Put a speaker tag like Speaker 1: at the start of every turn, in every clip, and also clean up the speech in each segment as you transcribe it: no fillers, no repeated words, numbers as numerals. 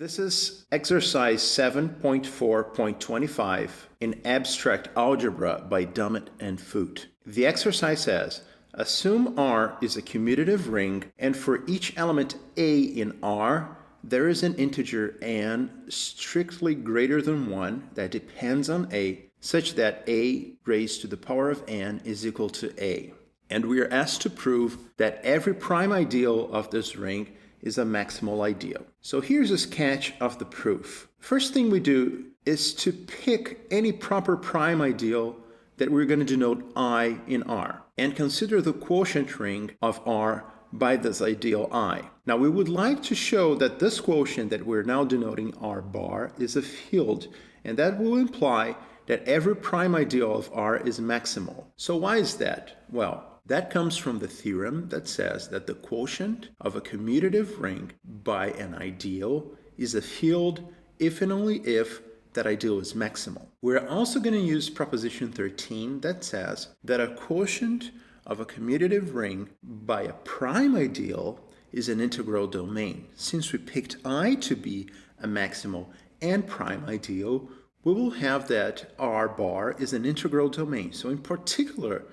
Speaker 1: This is exercise 7.4.25 in abstract algebra by Dummit and Foote. The exercise says, assume R is a commutative ring, and for each element A in R, there is an integer n strictly greater than 1 that depends on A, such that A raised to the power of n is equal to A. And we are asked to prove that every prime ideal of this ring is a maximal ideal. So here's a sketch of the proof. First thing we do is to pick any proper prime ideal that we're going to denote I in R, and consider the quotient ring of R by this ideal I. Now we would like to show that this quotient that we're now denoting R bar is a field, and that will imply that every prime ideal of R is maximal. So why is that? Well, that comes from the theorem that says that the quotient of a commutative ring by an ideal is a field if and only if that ideal is maximal. We're also going to use proposition 13 that says that a quotient of a commutative ring by a prime ideal is an integral domain. Since we picked I to be a maximal and prime ideal, we will have that R bar is an integral domain. So in particular,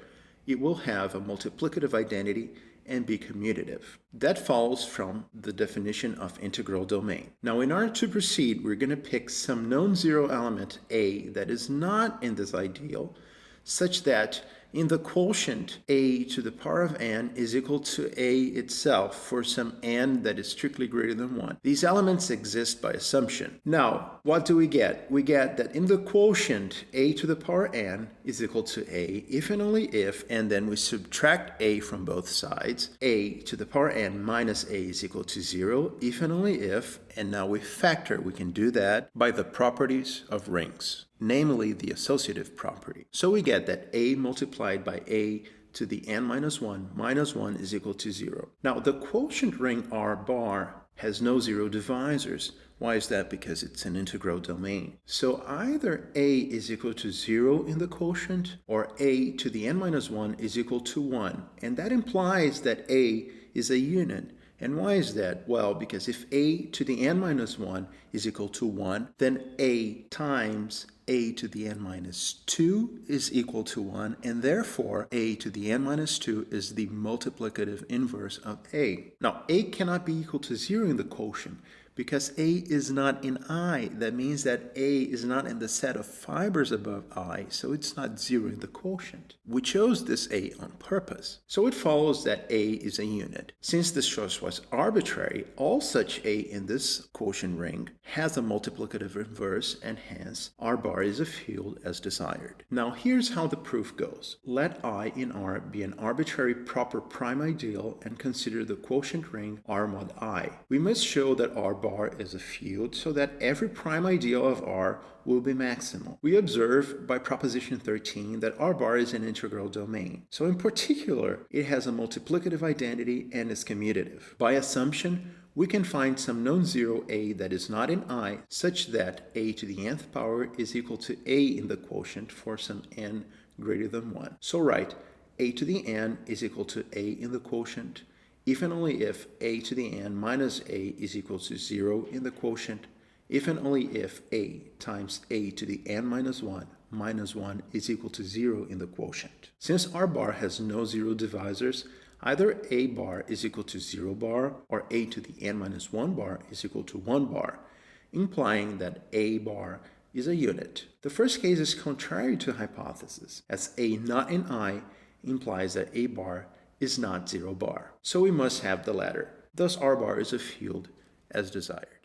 Speaker 1: it will have a multiplicative identity and be commutative. That follows from the definition of integral domain. Now, in order to proceed, we're going to pick some non-zero element A that is not in this ideal, such that in the quotient A to the power of n is equal to A itself for some n that is strictly greater than 1. These elements exist by assumption. Now, what do we get? We get that in the quotient A to the power n is equal to A if and only if, and then we subtract A from both sides. A to the power n minus A is equal to 0 if and only if, and now we factor. We can do that by the properties of rings, namely the associative property. So we get that A multiplied by A to the n minus 1 is equal to 0. Now the quotient ring R bar has no zero divisors. Why is that? Because it's an integral domain. So either A is equal to 0 in the quotient, or A to the n minus 1 is equal to 1. And that implies that A is a unit. And why is that? Well, because if A to the n minus 1 is equal to 1, then A times A to the n minus 2 is equal to 1, and therefore A to the n minus 2 is the multiplicative inverse of A. Now, A cannot be equal to 0 in the quotient, because A is not in I. That means that A is not in the set of fibers above I, so it's not 0 in the quotient. We chose this A on purpose. So it follows that A is a unit. Since this choice was arbitrary, all such A in this quotient ring has a multiplicative inverse, and hence R bar is a field as desired. Now here's how the proof goes. Let I in R be an arbitrary proper prime ideal and consider the quotient ring R mod I. We must show that R bar is a field so that every prime ideal of R will be maximal. We observe by proposition 13 that R bar is an integral domain. So in particular, it has a multiplicative identity and is commutative. By assumption, we can find some non-zero A that is not in I, such that A to the nth power is equal to A in the quotient for some n greater than 1. So write A to the n is equal to A in the quotient, if and only if A to the n minus A is equal to 0 in the quotient, if and only if A times A to the n minus 1 is equal to 0 in the quotient. Since R bar has no zero divisors, either A bar is equal to 0 bar or A to the n minus 1 bar is equal to 1 bar, implying that A bar is a unit. The first case is contrary to hypothesis, as A not in I implies that A bar is not 0 bar. So we must have the latter. Thus R bar is a field as desired.